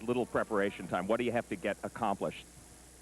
little preparation time? What do you have to get accomplished?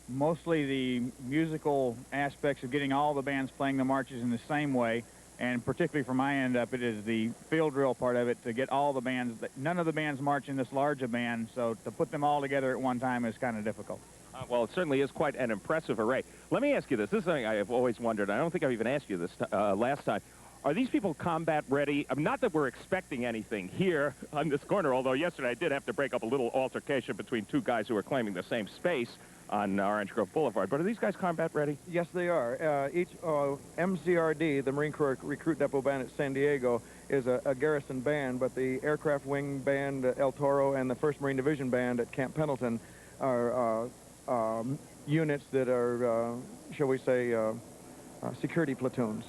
Mostly the musical aspects of getting all the bands playing the marches in the same way, and particularly for my end up, it is the field drill part of it to get all the bands. None of the bands march in this large a band, so to put them all together at one time is kind of difficult. Well, it certainly is quite an impressive array. Let me ask you this. This is something I have always wondered. I don't think I've even asked you this last time. Are these people combat ready? Not that we're expecting anything here on this corner, although yesterday I did have to break up a little altercation between two guys who were claiming the same space on Orange Grove Boulevard. But are these guys combat ready? Yes, they are. Each MCRD, the Marine Corps Recruit Depot Band at San Diego, is a garrison band, but the Aircraft Wing Band, El Toro, and the 1st Marine Division Band at Camp Pendleton are units that are, shall we say, security platoons.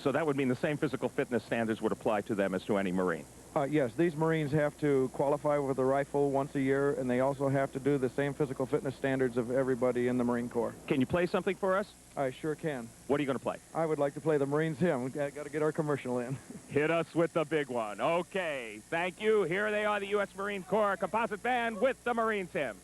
So that would mean the same physical fitness standards would apply to them as to any Marine. Yes, these Marines have to qualify with a rifle once a year, and they also have to do the same physical fitness standards of everybody in the Marine Corps. Can you play something for us? I sure can. What are you going to play? I would like to play the Marines hymn. We've got to get our commercial in. Hit us with the big one. Okay, thank you. Here they are, the U.S. Marine Corps Composite Band with the Marines hymn.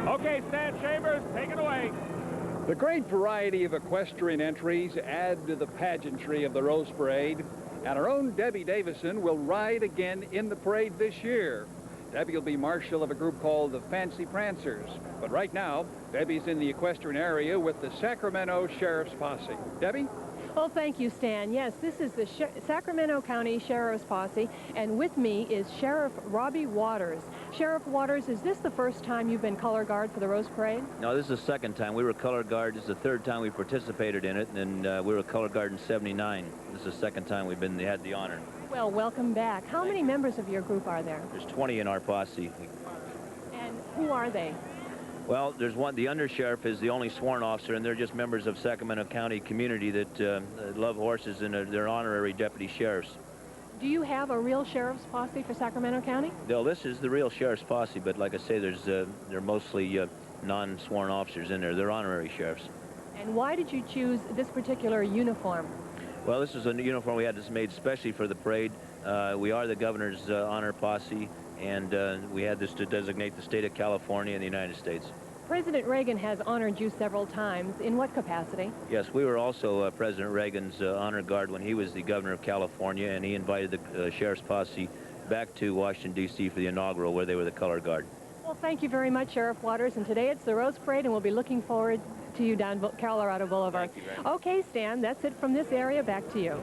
Okay, Stan Chambers, take it away. The great variety of equestrian entries add to the pageantry of the Rose Parade, and our own Debbie Davison will ride again in the parade this year. Debbie will be marshal of a group called the Fancy Prancers, but right now, Debbie's in the equestrian area with the Sacramento Sheriff's Posse. Debbie? Well, thank you, Stan. Yes, this is the Sacramento County Sheriff's Posse, and with me is Sheriff Robbie Waters. Sheriff Waters, is this the first time you've been color guard for the Rose Parade? No, this is the second time. We were color guard. This is the third time we participated in it, and we were color guard in '79. This is the second time we've had the honor. Well, welcome back. How many members of your group are there? There's 20 in our posse. And who are they? Well, there's one. The undersheriff is the only sworn officer, and they're just members of Sacramento County community that love horses, and they're honorary deputy sheriffs. Do you have a real sheriff's posse for Sacramento County? No, this is the real sheriff's posse, but like I say, they're mostly non-sworn officers in there. They're honorary sheriffs. And why did you choose this particular uniform? Well, this is a uniform we had this made specially for the parade. We are the governor's honor posse, and we had this to designate the state of California in the United States. President Reagan has honored you several times. In what capacity? Yes, we were also President Reagan's honor guard when he was the governor of California, and he invited the sheriff's posse back to Washington, D.C. for the inaugural, where they were the color guard. Well, thank you very much, Sheriff Waters. And today it's the Rose Parade, and we'll be looking forward to you down Colorado Boulevard. Thank you very much. Okay, Stan, that's it from this area. Back to you.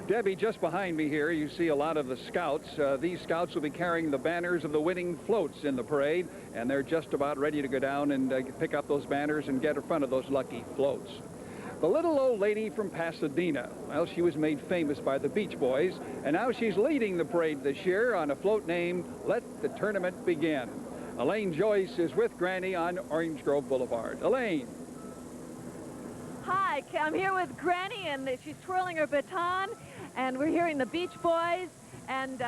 Debbie, just behind me here, you see a lot of the scouts. These scouts will be carrying the banners of the winning floats in the parade, and they're just about ready to go down and pick up those banners and get in front of those lucky floats. The little old lady from Pasadena, well, she was made famous by the Beach Boys, and now she's leading the parade this year on a float named Let the Tournament Begin. Elaine Joyce is with Granny on Orange Grove Boulevard. Elaine. Hi, I'm here with Granny, and she's twirling her baton, and we're hearing the Beach Boys, and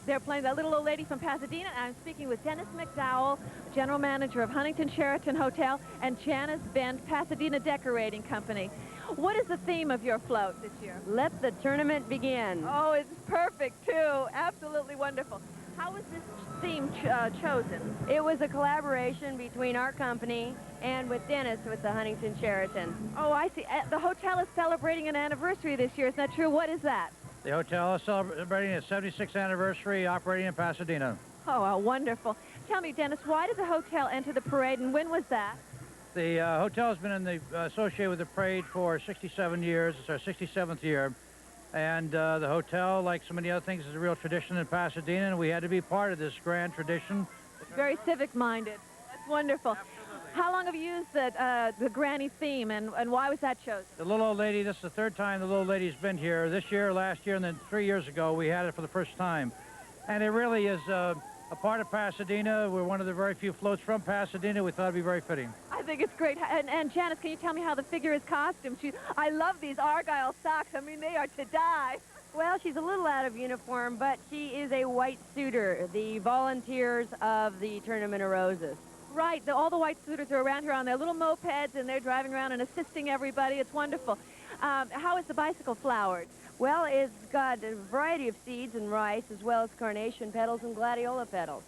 they're playing that little old lady from Pasadena, and I'm speaking with Dennis McDowell, General Manager of Huntington Sheraton Hotel, and Janice Bent, Pasadena Decorating Company. What is the theme of your float this year? Let the tournament begin. Oh, it's perfect, too. Absolutely wonderful. How was this theme chosen? It was a collaboration between our company and with Dennis with the Huntington Sheraton. Oh, I see. The hotel is celebrating an anniversary this year. Is that true? What is that? The hotel is celebrating its 76th anniversary operating in Pasadena. Oh, wonderful. Tell me, Dennis, why did the hotel enter the parade, and when was that? The hotel has been associated with the parade for 67 years. It's our 67th year. And the hotel, like so many other things, is a real tradition in Pasadena, and we had to be part of this grand tradition. Very civic-minded. That's wonderful. Absolutely. How long have you used the Granny theme, and why was that chosen? The little old lady, this is the third time the little lady's been here. This year, last year, and then 3 years ago, we had it for the first time. And it really is a part of Pasadena. We're one of the very few floats from Pasadena. We thought it'd be very fitting. I think it's great. And Janice, can you tell me how the figure is costumed? I love these Argyle socks. I mean, they are to die. Well, she's a little out of uniform, but she is a white suitor, the volunteers of the Tournament of Roses. Right. All the white suitors are around here on their little mopeds, and they're driving around and assisting everybody. It's wonderful. How is the bicycle flowered? Well, it's got a variety of seeds and rice, as well as carnation petals and gladiola petals.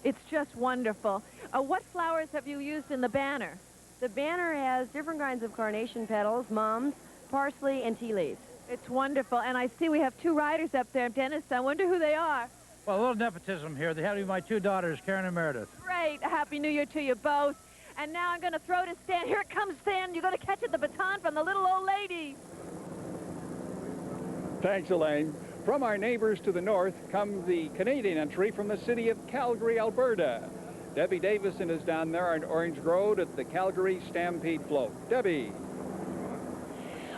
It's just wonderful. What flowers have you used in the banner? The banner has different kinds of carnation petals, mums, parsley, and tea leaves. It's wonderful. And I see we have two riders up there, Dennis. I wonder who they are. Well, a little nepotism here. They have to be my two daughters, Karen and Meredith. Great. Happy New Year to you both. And now I'm going to throw to Stan. Here it comes, Stan. You're going to catch it, the baton from the little old lady. Thanks, Elaine. From our neighbors to the north comes the Canadian entry from the city of Calgary, Alberta. Debbie Davison is down there on Orange Grove at the Calgary Stampede Float. Debbie.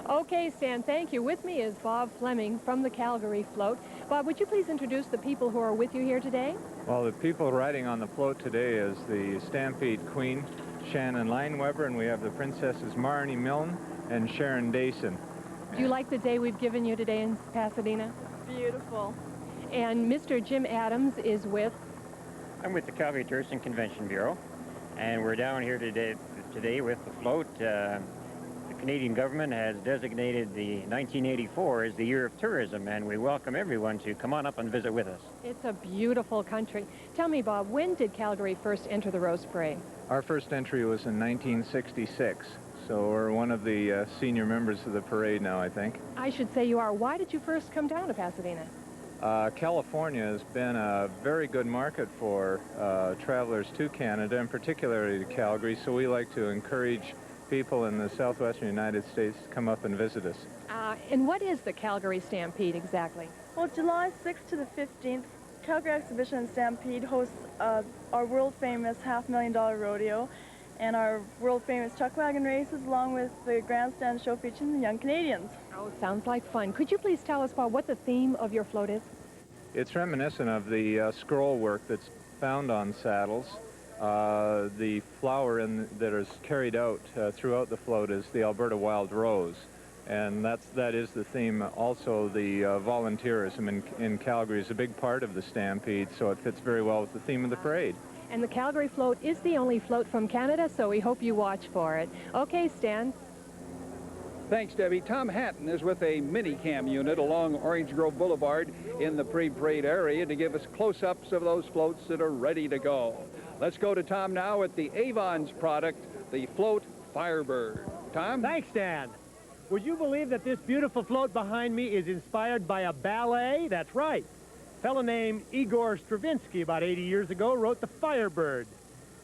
Okay, Stan, thank you. With me is Bob Fleming from the Calgary Float. Bob, would you please introduce the people who are with you here today? Well, the people riding on the float today is the Stampede Queen, Shannon Lineweber, and we have the Princesses Marnie Milne and Sharon Dason. Do you like the day we've given you today in Pasadena? Beautiful. And Mr. Jim Adams is with? I'm with the Calgary Tourism Convention Bureau, and we're down here today with the float. The Canadian government has designated the 1984 as the Year of Tourism, and we welcome everyone to come on up and visit with us. It's a beautiful country. Tell me, Bob, when did Calgary first enter the Rose Parade? Our first entry was in 1966, so we're one of the senior members of the parade now, I think. I should say you are. Why did you first come down to Pasadena? California has been a very good market for travelers to Canada, and particularly to Calgary, so we like to encourage people in the southwestern United States to come up and visit us. And what is the Calgary Stampede exactly? Well, July 6th to the 15th, Calgary Exhibition and Stampede hosts our world-famous $500,000 rodeo and our world-famous chuck wagon races, along with the grandstand show featuring the Young Canadians. Oh, sounds like fun. Could you please tell us, Bob, what the theme of your float is? It's reminiscent of the scroll work that's found on saddles. The flower that is carried out throughout the float is the Alberta Wild Rose, and that is the theme. Also, the volunteerism in Calgary is a big part of the Stampede, so it fits very well with the theme of the parade. And the Calgary Float is the only float from Canada, so we hope you watch for it. Okay, Stan. Thanks, Debbie. Tom Hatton is with a mini-cam unit along Orange Grove Boulevard in the pre-parade area to give us close-ups of those floats that are ready to go. Let's go to Tom now at the Avon's product, the Float Firebird. Tom? Thanks, Dan. Would you believe that this beautiful float behind me is inspired by a ballet? That's right. A fellow named Igor Stravinsky about 80 years ago wrote the Firebird.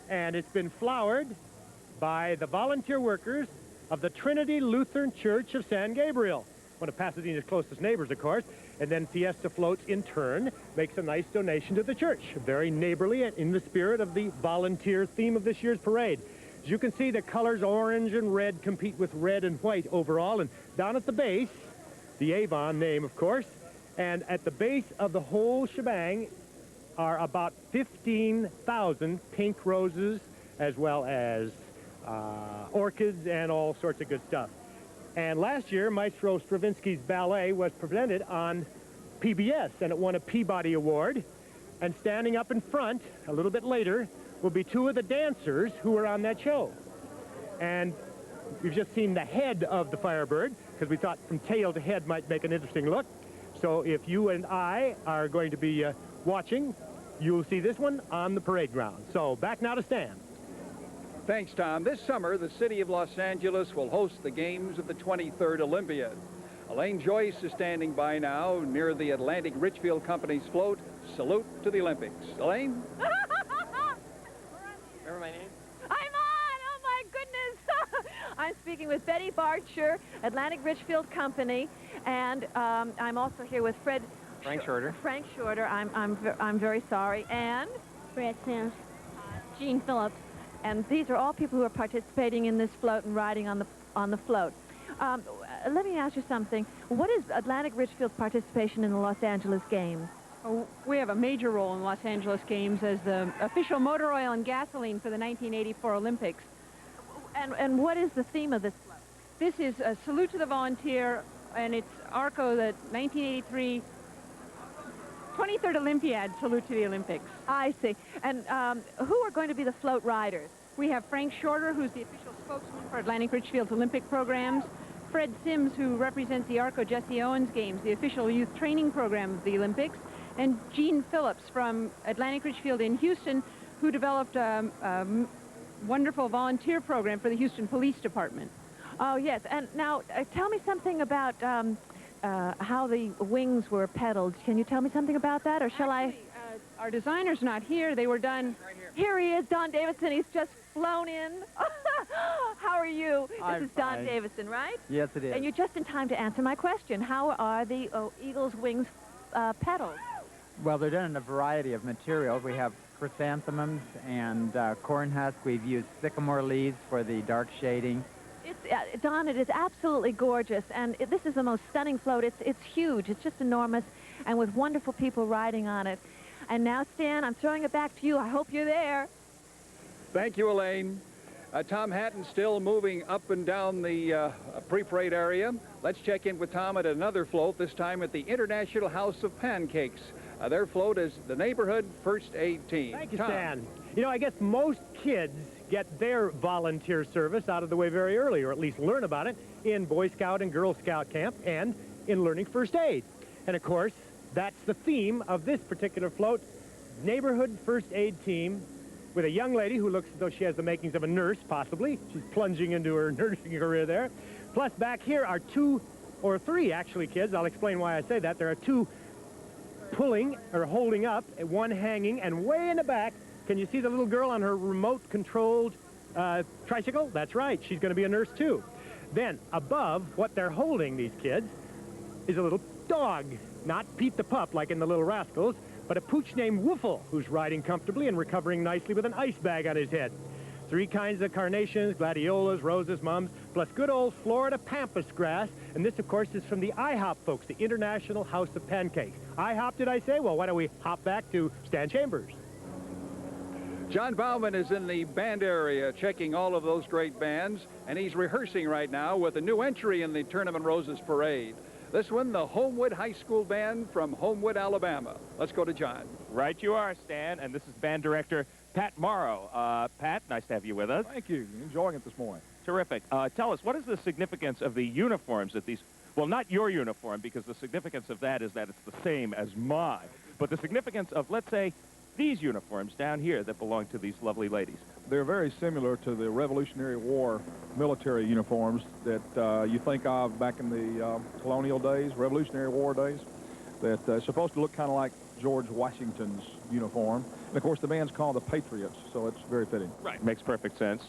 And it's been flowered by the volunteer workers of the Trinity Lutheran Church of San Gabriel, one of Pasadena's closest neighbors, of course. And then Fiesta Floats, in turn, makes a nice donation to the church. Very neighborly and in the spirit of the volunteer theme of this year's parade. As you can see, the colors orange and red compete with red and white overall. And down at the base, the Avon name, of course, and at the base of the whole shebang are about 15,000 pink roses, as well as orchids and all sorts of good stuff. And last year, Maestro Stravinsky's ballet was presented on PBS, and it won a Peabody Award. And standing up in front, a little bit later, will be two of the dancers who were on that show. And you've just seen the head of the Firebird, because we thought from tail to head might make an interesting look. So if you and I are going to be watching, you'll see this one on the parade ground. So back now to Stan. Thanks, Tom. This summer, the city of Los Angeles will host the games of the 23rd Olympiad. Elaine Joyce is standing by now near the Atlantic Richfield Company's float. Salute to the Olympics. Elaine? Remember my name? I'm on! Oh, my goodness! I'm speaking with Betty Barcher, Atlantic Richfield Company, and I'm also here with Frank Shorter. Frank Shorter. I'm very sorry. And? Brett Smith. Jean Phillips. And these are all people who are participating in this float and riding on the float. Let me ask you something. What is Atlantic Richfield's participation in the Los Angeles Games? We have a major role in Los Angeles Games as the official motor oil and gasoline for the 1984 Olympics. And what is the theme of this float? This is a salute to the volunteer, and it's ARCO, the 1983 23rd Olympiad salute to the Olympics. I see. And who are going to be the float riders? We have Frank Shorter, who's the official spokesman for Atlantic Richfield's Olympic programs. Fred Sims, who represents the ARCO Jesse Owens Games, the official youth training program of the Olympics. And Gene Phillips from Atlantic Richfield in Houston, who developed a wonderful volunteer program for the Houston Police Department. Oh, yes. And now, tell me something about how the wings were pedaled. Can you tell me something about that, or shall I? Our designer's not here. They were done. Right here he is, Don Davison. He's just flown in. How are you? I'm This is Don fine. Davison, right? Yes, it is. And you're just in time to answer my question. How are the Eagle's wings pedaled? Well, they're done in a variety of materials. We have chrysanthemums and corn husk. We've used sycamore leaves for the dark shading. It's, Don, it is absolutely gorgeous, and this is the most stunning float. It's huge. It's just enormous, and with wonderful people riding on it. And now, Stan, I'm throwing it back to you. I hope you're there. Thank you, Elaine. Tom Hatton still moving up and down the pre-parade area. Let's check in with Tom at another float, this time at the International House of Pancakes. Their float is the Neighborhood First Aid Team. Thank you, Tom. Stan. You know, I guess most kids get their volunteer service out of the way very early, or at least learn about it in Boy Scout and Girl Scout camp and in learning first aid. And of course, that's the theme of this particular float, Neighborhood First Aid Team, with a young lady who looks as though she has the makings of a nurse, possibly. She's plunging into her nursing career there. Plus, back here are two or three, actually, kids. I'll explain why I say that. There are two pulling or holding up, one hanging, and way in the back, can you see the little girl on her remote-controlled tricycle? That's right. She's going to be a nurse, too. Then, above what they're holding, these kids, is a little dog. Not Pete the Pup, like in The Little Rascals, but a pooch named Woofle, who's riding comfortably and recovering nicely with an ice bag on his head. 3 kinds of carnations, gladiolas, roses, mums, plus good old Florida pampas grass. And this, of course, is from the IHOP folks, the International House of Pancakes. IHOP, did I say? Well, why don't we hop back to Stan Chambers? John Bauman is in the band area checking all of those great bands, and he's rehearsing right now with a new entry in the Tournament Roses Parade. This one, the Homewood High School Band from Homewood, Alabama. Let's go to John. Right you are, Stan, and this is band director Pat Morrow. Pat, nice to have you with us. Thank you. Enjoying it this morning. Terrific. Tell us, what is the significance of the uniforms that these, well, not your uniform, because the significance of that is that it's the same as mine, but the significance of, let's say, these uniforms down here that belong to these lovely ladies? They're very similar to the Revolutionary War military uniforms that you think of back in the colonial days, Revolutionary War days, that supposed to look kind of like George Washington's uniform. And, of course, the band's called the Patriots, so it's very fitting. Right. Makes perfect sense.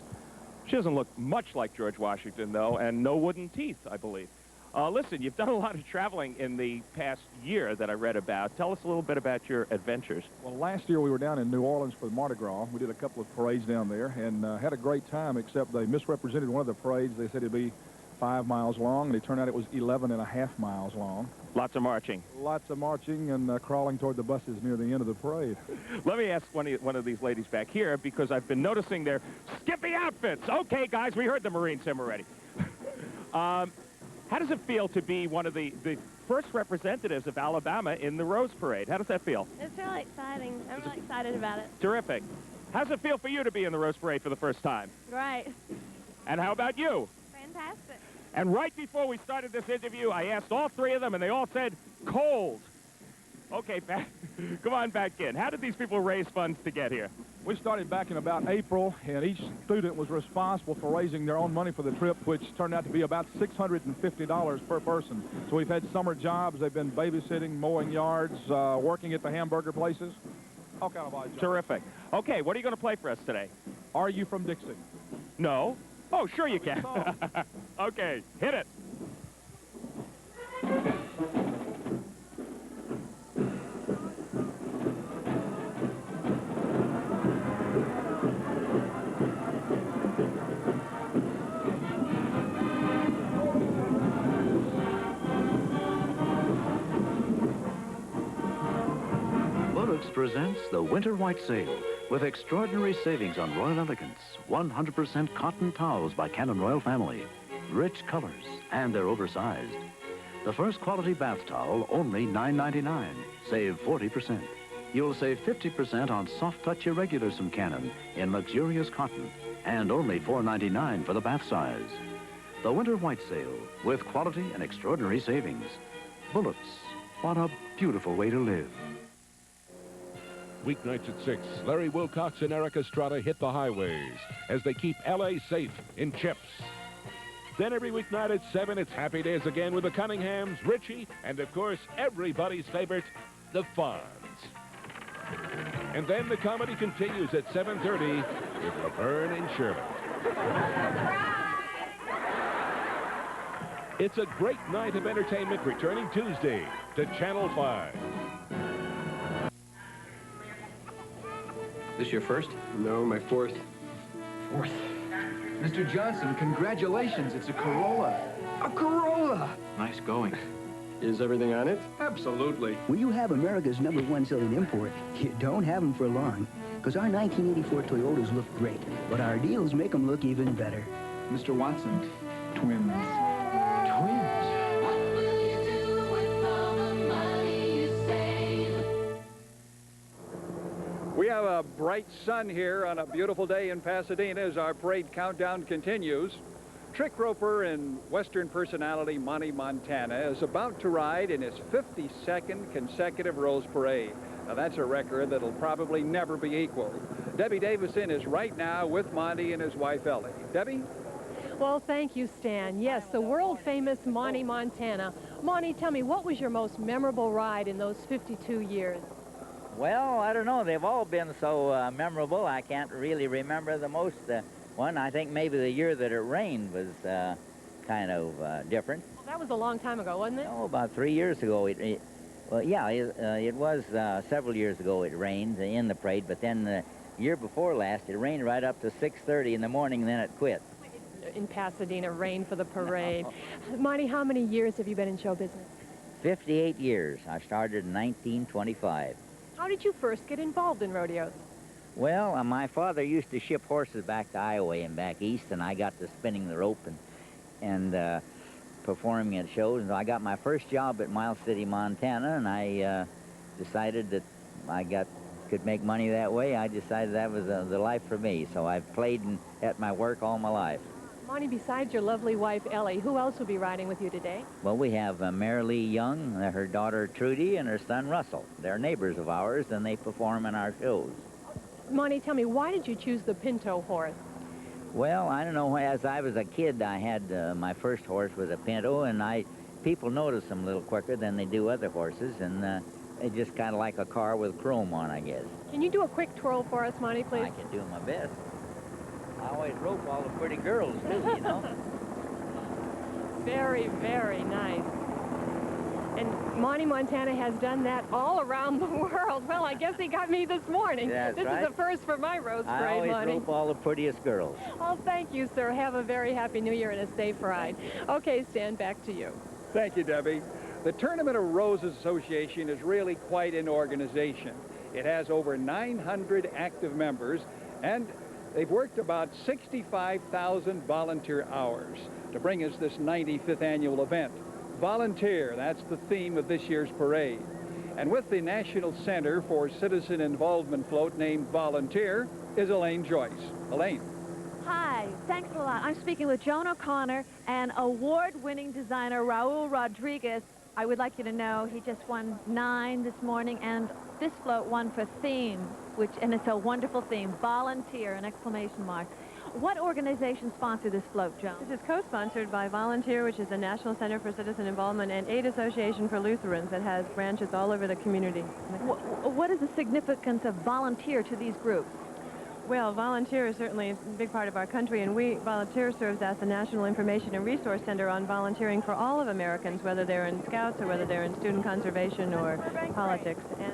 She doesn't look much like George Washington, though, and no wooden teeth, I believe. Listen, you've done a lot of traveling in the past year that I read about. Tell us a little bit about your adventures. Well, last year we were down in New Orleans for the Mardi Gras. We did a couple of parades down there and had a great time, except they misrepresented one of the parades. They said it'd be 5 miles long, and it turned out it was 11.5 miles long. Lots of marching. Lots of marching and crawling toward the buses near the end of the parade. Let me ask one of these ladies back here, because I've been noticing their skippy outfits. Okay, guys, we heard the Marine Sim already. How does it feel to be one of the first representatives of Alabama in the Rose Parade? How does that feel? It's really exciting. I'm really excited about it. Terrific. How does it feel for you to be in the Rose Parade for the first time? Right. And how about you? Fantastic. And right before we started this interview, I asked all 3 of them, and they all said cold. Okay, come on back in. How did these people raise funds to get here? We started back in about April, and each student was responsible for raising their own money for the trip, which turned out to be about $650 per person. So we've had summer jobs. They've been babysitting, mowing yards, working at the hamburger places, all kind of odd jobs. Terrific. Okay, what are you going to play for us today? Are You From Dixie? No. Oh, sure you can. Okay, hit it. presents the Winter White Sale with extraordinary savings on Royal Elegance, 100% cotton towels by Cannon Royal Family. Rich colors, and they're oversized. The first quality bath towel, only $9.99. Save 40%. You'll save 50% on soft touch irregulars from Cannon in luxurious cotton, and only $4.99 for the bath size. The Winter White Sale with quality and extraordinary savings. Bullets, what a beautiful way to live. Weeknights at 6, Larry Wilcox and Eric Estrada hit the highways as they keep L.A. safe in chips. Then every weeknight at 7, it's Happy Days again with the Cunninghams, Richie, and of course, everybody's favorite, the Fonz. And then the comedy continues at 7:30 with Laverne and Shirley. It's a great night of entertainment returning Tuesday to Channel 5. This your first? No, my fourth. Fourth? Mr. Johnson, congratulations. It's a Corolla. A Corolla! Nice going. Is everything on it? Absolutely. When you have America's #1 selling import, you don't have them for long. Because our 1984 Toyotas look great, but our deals make them look even better. Mr. Watson, twins. We have a bright sun here on a beautiful day in Pasadena as our parade countdown continues. Trick roper and Western personality Monty Montana is about to ride in his 52nd consecutive Rose Parade. Now that's a record that'll probably never be equaled. Debbie Davison is right now with Monty and his wife Ellie. Debbie? Well, thank you, Stan. Yes, the world-famous Monty Montana. Monty, tell me, what was your most memorable ride in those 52 years? Well, I don't know. They've all been so memorable. I can't really remember the most one. I think maybe the year that it rained was kind of different. Well, that was a long time ago, wasn't it? Oh, about 3 years ago. Well, yeah, it was several years ago it rained in the parade, but then the year before last, it rained right up to 6:30 in the morning, and then it quit. In Pasadena, rain for the parade. No. Monty, how many years have you been in show business? 58 years. I started in 1925. How did you first get involved in rodeos? Well, my father used to ship horses back to Iowa and back east, and I got to spinning the rope and performing at shows. And I got my first job at Miles City, Montana, and I decided that could make money that way. I decided that was the life for me, so I've played at my work all my life. Monty, besides your lovely wife, Ellie, who else will be riding with you today? Well, we have Mary Lee Young, her daughter Trudy, and her son Russell. They're neighbors of ours, and they perform in our shows. Monty, tell me, why did you choose the Pinto horse? Well, I don't know. As I was a kid, I had my first horse was a Pinto, and people notice them a little quicker than they do other horses, and they just kind of like a car with chrome on, I guess. Can you do a quick twirl for us, Monty, please? I can do my best. I always rope all the pretty girls, too, you know. Very, very nice. And Monty Montana has done that all around the world. Well, I guess he got me this morning. That's this right. is a first for my Rose Parade, I always Monty. rope all the prettiest girls. Oh, thank you, sir. Have a very happy New Year and a safe ride. Okay, Stan, back to you. Thank you, Debbie. The Tournament of Roses Association is really quite an organization. It has over 900 active members, and they've worked about 65,000 volunteer hours to bring us this 95th annual event. Volunteer, that's the theme of this year's parade. And with the National Center for Citizen Involvement float named Volunteer is Elaine Joyce. Elaine. Hi, thanks a lot. I'm speaking with Joan O'Connor and award-winning designer Raul Rodriguez. I would like you to know he just won 9 this morning, and this float won for theme, and it's a wonderful theme, Volunteer, an exclamation mark. What organization sponsored this float, Joan? This is co-sponsored by Volunteer, which is the National Center for Citizen Involvement, and Aid Association for Lutherans that has branches all over the community. What is the significance of Volunteer to these groups? Well, Volunteer is certainly a big part of our country, and Volunteer serves as the National Information and Resource Center on volunteering for all of Americans, whether they're in Scouts or whether they're in student conservation or politics. And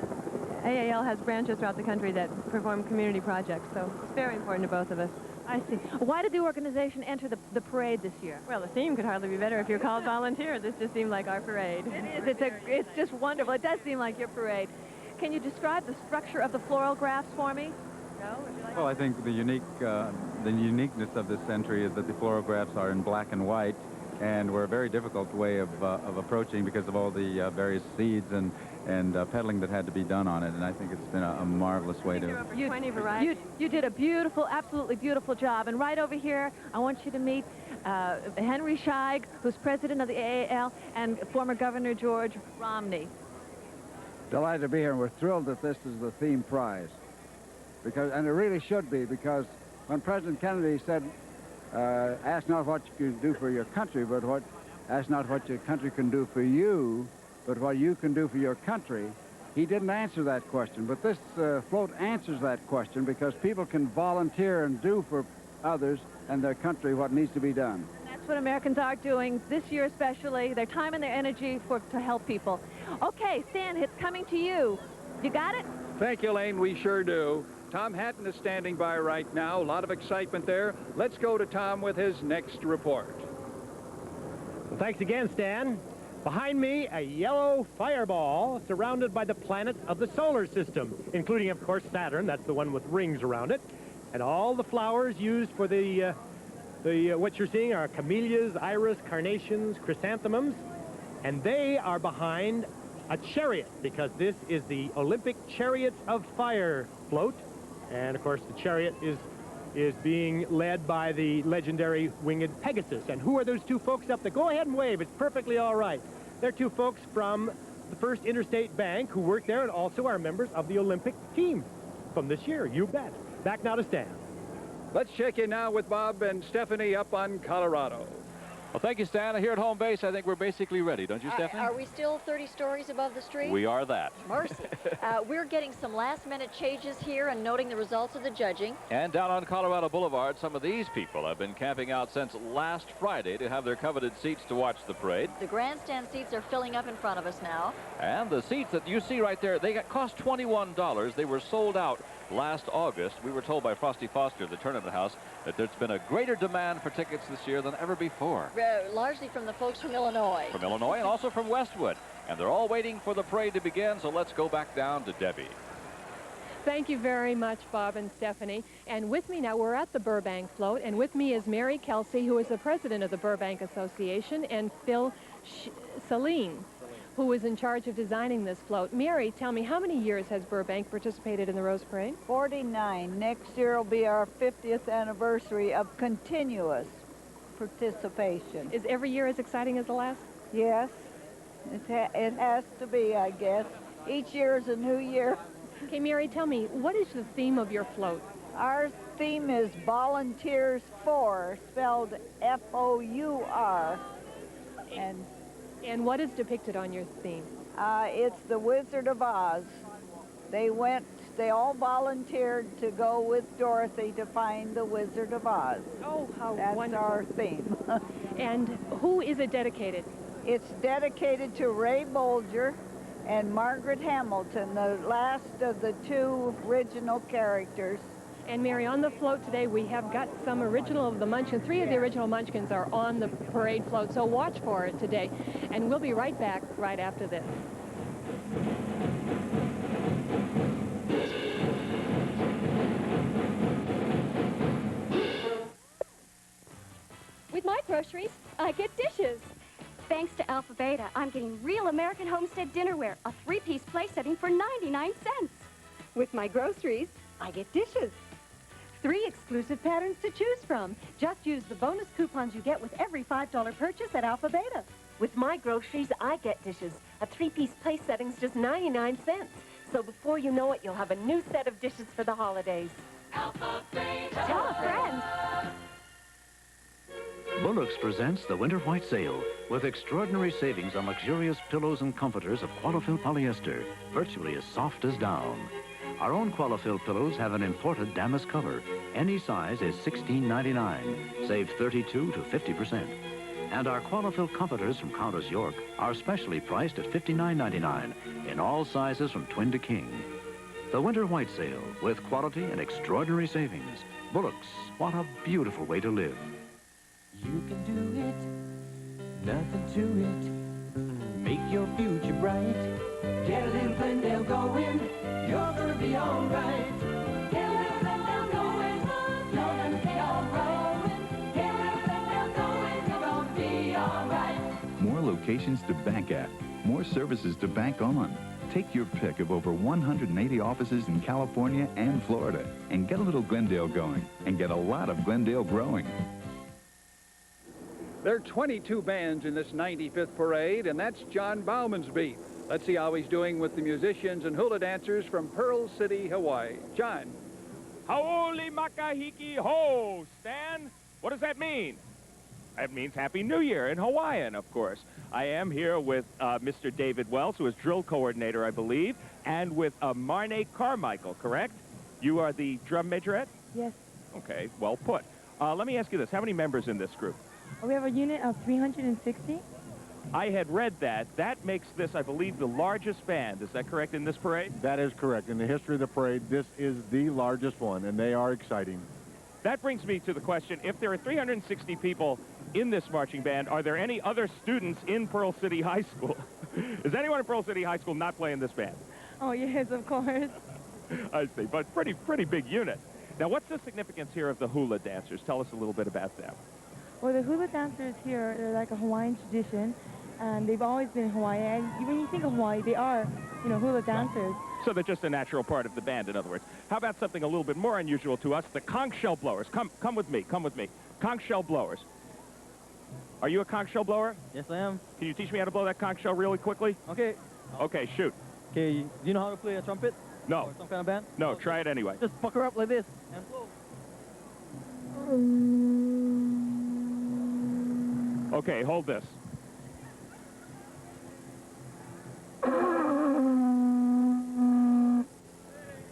AAL has branches throughout the country that perform community projects, so it's very important to both of us. I see. Why did the organization enter the parade this year? Well, the theme could hardly be better if you're called Volunteer. This just seemed like our parade. It is. It's just wonderful. It does seem like your parade. Can you describe the structure of the floral graphs for me? Well, I think the uniqueness of this entry is that the floral are in black and white, and were a very difficult way of approaching because of all the various seeds and peddling that had to be done on it. And I think it's been a marvelous way to... You did a beautiful, absolutely beautiful job. And right over here, I want you to meet Henry Scheig, who's president of the AAL, and former Governor George Romney. Delighted to be here, and we're thrilled that this is the theme prize. And it really should be, because when President Kennedy said, ask not what you can do for your country, but ask not what your country can do for you, but what you can do for your country, he didn't answer that question. But this float answers that question, because people can volunteer and do for others and their country what needs to be done. That's what Americans are doing this year especially, their time and their energy to help people. Okay, Stan, it's coming to you. You got it? Thank you, Elaine. We sure do. Tom Hatton is standing by right now. A lot of excitement there. Let's go to Tom with his next report. Well, thanks again, Stan. Behind me, a yellow fireball surrounded by the planets of the solar system, including, of course, Saturn. That's the one with rings around it. And all the flowers used for what you're seeing are camellias, iris, carnations, chrysanthemums. And they are behind a chariot, because this is the Olympic Chariots of Fire float. And, of course, the chariot is being led by the legendary winged Pegasus. And who are those two folks up there? Go ahead and wave. It's perfectly all right. They're two folks from the First Interstate Bank who work there and also are members of the Olympic team from this year. You bet. Back now to Stan. Let's check in now with Bob and Stephanie up on Colorado. Well, thank you, Stan. Here at home base, I think we're basically ready, don't you, Stephanie? Are we still 30 stories above the street? We are that. Mercy. We're getting some last-minute changes here and noting the results of the judging. And down on Colorado Boulevard, some of these people have been camping out since last Friday to have their coveted seats to watch the parade. The grandstand seats are filling up in front of us now. And the seats that you see right there, they cost $21. They were sold out last August. We were told by Frosty Foster, the tournament house, that there's been a greater demand for tickets this year than ever before. Largely from the folks from Illinois. From Illinois and also from Westwood. And they're all waiting for the parade to begin, so let's go back down to Debbie. Thank you very much, Bob and Stephanie. And with me now, we're at the Burbank float, and with me is Mary Kelsey, who is the president of the Burbank Association, and Phil Saline, who was in charge of designing this float. Mary, tell me, how many years has Burbank participated in the Rose Parade? 49. Next year will be our 50th anniversary of continuous participation. Is every year as exciting as the last? Yes. It has to be, I guess. Each year is a new year. Okay, Mary, tell me, what is the theme of your float? Our theme is Volunteers For, spelled F-O-U-R. And what is depicted on your theme? It's the Wizard of Oz. They all volunteered to go with Dorothy to find the Wizard of Oz. Oh, how That's wonderful. our theme. And who is it dedicated? It's dedicated to Ray Bolger and Margaret Hamilton, the last of the two original characters. And Mary, on the float today, we have got some original of the Munchkins. 3 of the original Munchkins are on the parade float, so watch for it today. And we'll be right back right after this. With my groceries, I get dishes. Thanks to Alpha Beta, I'm getting real American Homestead dinnerware, a 3-piece place setting for 99 cents. With my groceries, I get dishes. 3 exclusive patterns to choose from. Just use the bonus coupons you get with every $5 purchase at Alpha Beta. With my groceries, I get dishes. A 3-piece place setting's just 99 cents. So before you know it, you'll have a new set of dishes for the holidays. Alpha Beta. Tell a friend. Bullocks presents the Winter White Sale with extraordinary savings on luxurious pillows and comforters of Qualifil polyester, virtually as soft as down. Our own Qualifil pillows have an imported damask cover. Any size is $16.99, save 32 to 50%. And our Qualifil comforters from Countess York are specially priced at $59.99 in all sizes from twin to king. The Winter White Sale with quality and extraordinary savings. Bullocks, what a beautiful way to live. You can do it, nothing to it, Make your future bright. Get a little Glendale going. You're gonna be alright. Get a little Glendale going. You're gonna be alright. Get a little Glendale going. You're gonna be alright. More locations to bank at. More services to bank on. Take your pick of over 180 offices in California and Florida and get a little Glendale going and get a lot of Glendale growing. There are 22 bands in this 95th parade, and that's John Bauman's beat. Let's see how he's doing with the musicians and hula dancers from Pearl City, Hawaii. John. Haole makahiki ho, Stan. What does that mean? That means Happy New Year in Hawaiian, of course. I am here with Mr. David Wells, who is drill coordinator, I believe, and with Marne Carmichael, correct? You are the drum majorette? Yes. Okay, well put. Let me ask you this. How many members in this group? We have a unit of 360. I had read that. That makes this, I believe, the largest band. Is that correct in this parade? That is correct. In the history of the parade, this is the largest one, and they are exciting. That brings me to the question, if there are 360 people in this marching band, are there any other students in Pearl City High School? Is anyone in Pearl City High School not playing this band? Oh, yes, of course. I see, but pretty big unit. Now, what's the significance here of the hula dancers? Tell us a little bit about them. Well, the hula dancers here, they're like a Hawaiian tradition, and they've always been in Hawaii. And when you think of Hawaii, they are, you know, hula dancers. So they're just a natural part of the band, in other words. How about something a little bit more unusual to us, the conch shell blowers? Come with me, come with me. Conch shell blowers. Are you a conch shell blower? Yes, I am. Can you teach me how to blow that conch shell really quickly? Okay. Okay, shoot. Okay, do you know how to play a trumpet? No. Or some kind of band? No, try it anyway. Just pucker up like this and blow. Okay, hold this.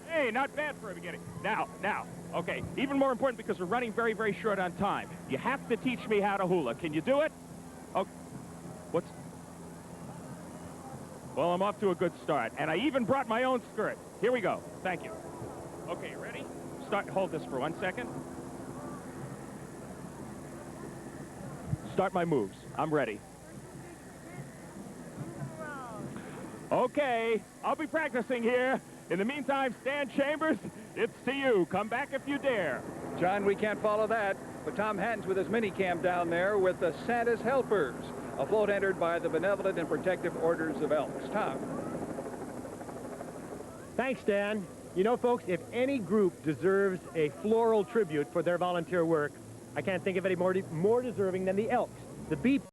Hey, not bad for a beginning. Now, okay, even more important because we're running very, very short on time. You have to teach me how to hula. Can you do it? Oh, what's... Well, I'm off to a good start, and I even brought my own skirt. Here we go. Thank you. Okay, you ready? Hold this for 1 second. Start my moves. I'm ready. Okay, I'll be practicing here. In the meantime, Stan Chambers, it's to you. Come back if you dare. John, we can't follow that, but Tom Hatton's with his minicam down there with the Santa's Helpers, a float entered by the Benevolent and Protective Orders of Elks. Tom. Thanks, Dan. You know, folks, if any group deserves a floral tribute for their volunteer work, I can't think of any more deserving than the Elks. The